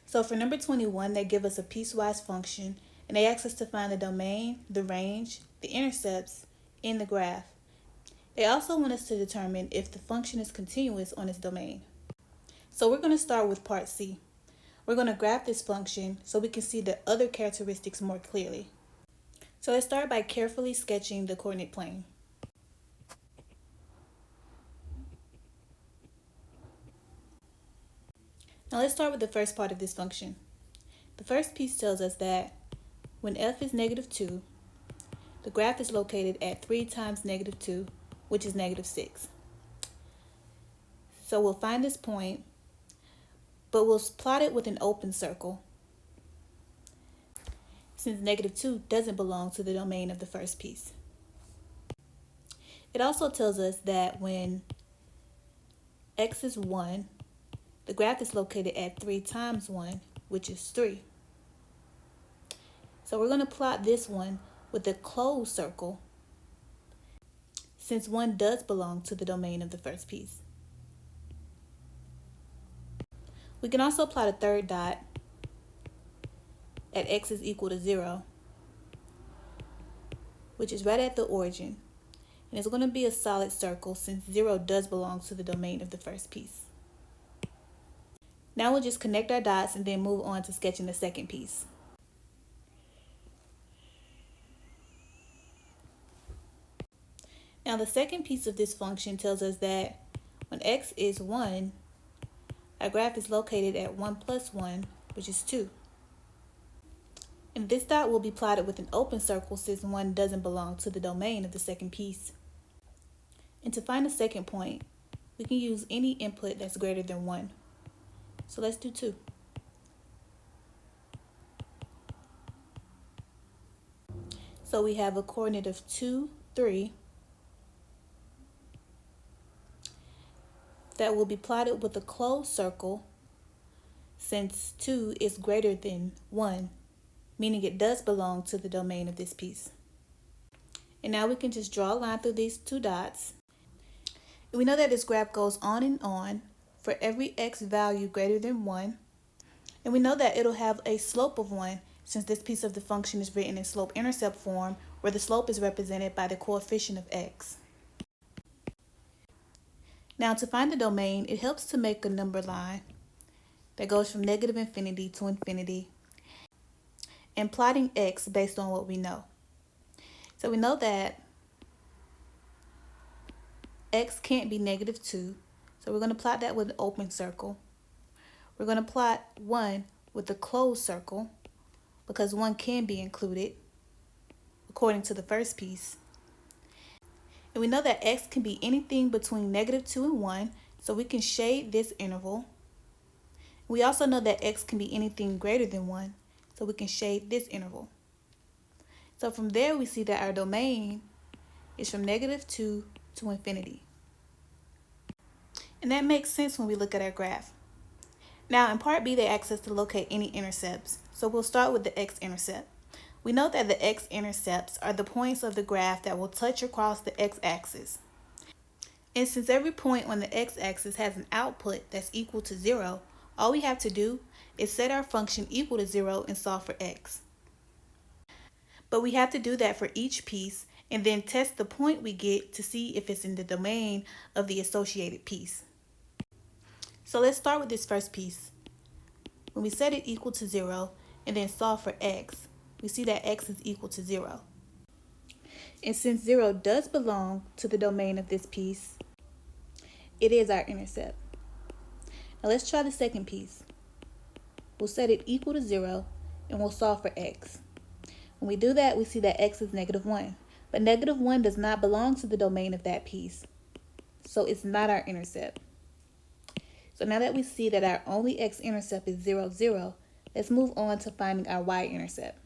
So for number 21, they give us a piecewise function, and they ask us to find the domain, the range, the intercepts in the graph. They also want us to determine if the function is continuous on its domain. So we're going to start with part C. We're going to graph this function so we can see the other characteristics more clearly. So let's start by carefully sketching the coordinate plane. Now let's start with the first part of this function. The first piece tells us that when f is -2, the graph is located at 3 times -2, which is -6. So we'll find this point, but we'll plot it with an open circle, since -2 doesn't belong to the domain of the first piece. It also tells us that when x is 1, the graph is located at 3 times 1, which is 3. So we're going to plot this one with a closed circle, since 1 does belong to the domain of the first piece. We can also plot a third dot at x is equal to 0, which is right at the origin. And it's going to be a solid circle since 0 does belong to the domain of the first piece. Now we'll just connect our dots and then move on to sketching the second piece. Now the second piece of this function tells us that when x is 1, our graph is located at 1 plus 1, which is 2. And this dot will be plotted with an open circle since 1 doesn't belong to the domain of the second piece. And to find the second point, we can use any input that's greater than 1. So let's do 2. So we have a coordinate of 2, 3. That will be plotted with a closed circle since 2 is greater than 1, meaning it does belong to the domain of this piece. And now we can just draw a line through these two dots. And we know that this graph goes on and on for every x value greater than 1. And we know that it'll have a slope of 1 since this piece of the function is written in slope-intercept form, where the slope is represented by the coefficient of x. Now to find the domain, it helps to make a number line that goes from -infinity to infinity and plotting x based on what we know. So we know that x can't be -2, so we're going to plot that with an open circle. We're going to plot 1 with a closed circle because 1 can be included according to the first piece. And we know that x can be anything between -2 and 1, so we can shade this interval. We also know that x can be anything greater than 1, so we can shade this interval. So from there, we see that our domain is from -2 to infinity. And that makes sense when we look at our graph. Now in part B, they ask us to locate any intercepts. So we'll start with the x-intercept. We know that the x-intercepts are the points of the graph that will touch across the x-axis. And since every point on the x-axis has an output that's equal to 0, all we have to do is set our function equal to 0 and solve for x. But we have to do that for each piece and then test the point we get to see if it's in the domain of the associated piece. So let's start with this first piece. When we set it equal to 0 and then solve for x, we see that x is equal to 0. And since 0 does belong to the domain of this piece, it is our intercept. Now let's try the second piece. We'll set it equal to 0 and we'll solve for x. When we do that, we see that x is -1. But -1 does not belong to the domain of that piece, so it's not our intercept. So now that we see that our only x-intercept is 0, 0, let's move on to finding our y-intercept.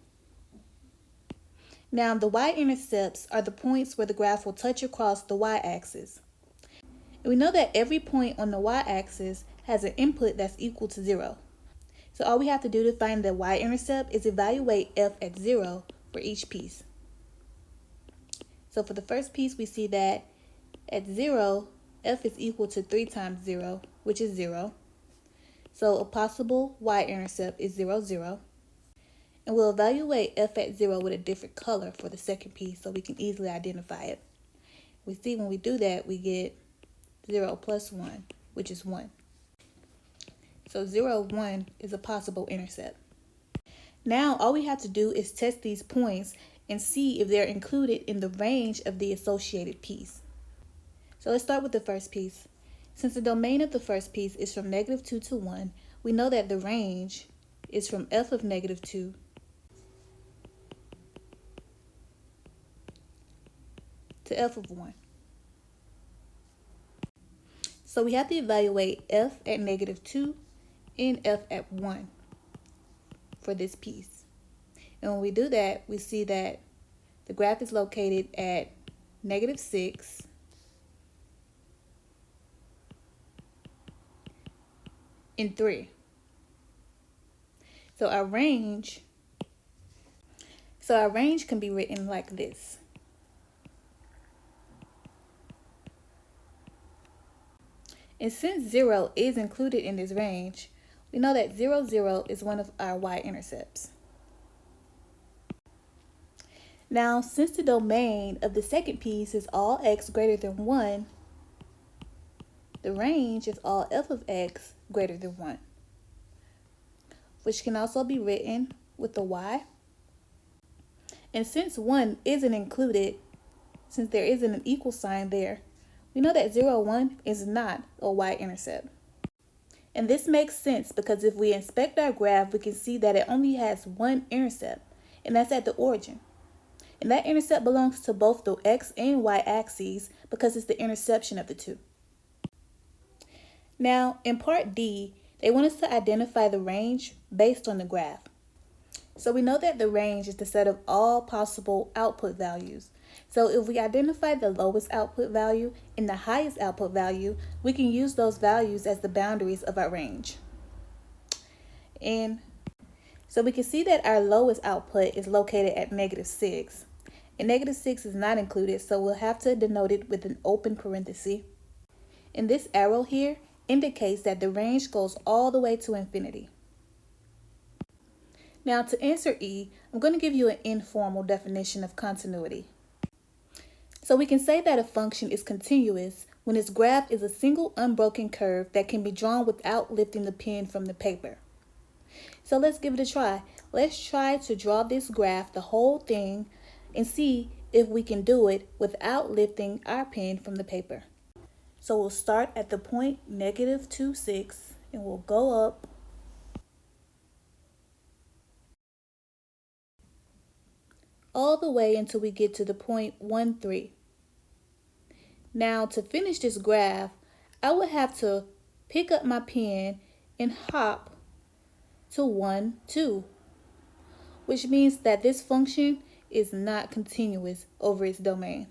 Now the y-intercepts are the points where the graph will touch across the y-axis. And we know that every point on the y-axis has an input that's equal to 0. So all we have to do to find the y-intercept is evaluate f at 0 for each piece. So for the first piece, we see that at 0, f is equal to 3 times 0, which is 0. So a possible Y-intercept is 0, 0. And we'll evaluate f at 0 with a different color for the second piece so we can easily identify it. We see when we do that, we get 0 plus 1, which is 1. So 0, 1 is a possible intercept. Now all we have to do is test these points and see if they're included in the range of the associated piece. So let's start with the first piece. Since the domain of the first piece is from -2 to 1, we know that the range is from f of -2 to f of 1. So we have to evaluate f at -2 and f at 1 for this piece. And when we do that, we see that the graph is located at -6 and 3. So our range can be written like this. And since 0 is included in this range, we know that 0, 0 is one of our Y-intercepts. Now, since the domain of the second piece is all x greater than 1, the range is all f of x greater than 1, which can also be written with the y. And since 1 isn't included, since there isn't an equal sign there, we know that 0, 1 is not a Y-intercept. And this makes sense because if we inspect our graph, we can see that it only has one intercept, and that's at the origin. And that intercept belongs to both the x and y axes because it's the intersection of the two. Now, in part D, they want us to identify the range based on the graph. So we know that the range is the set of all possible output values. So if we identify the lowest output value and the highest output value, we can use those values as the boundaries of our range. And so we can see that our lowest output is located at -6. And -6 is not included, so we'll have to denote it with an open parenthesis. And this arrow here indicates that the range goes all the way to infinity. Now to answer E, I'm going to give you an informal definition of continuity. So we can say that a function is continuous when its graph is a single unbroken curve that can be drawn without lifting the pen from the paper. So let's give it a try. Let's try to draw this graph, the whole thing, and see if we can do it without lifting our pen from the paper. So we'll start at the point -2, 6, and we'll go up all the way until we get to the point 1, 3. Now to finish this graph, I would have to pick up my pen and hop to 1, 2, which means that this function is not continuous over its domain.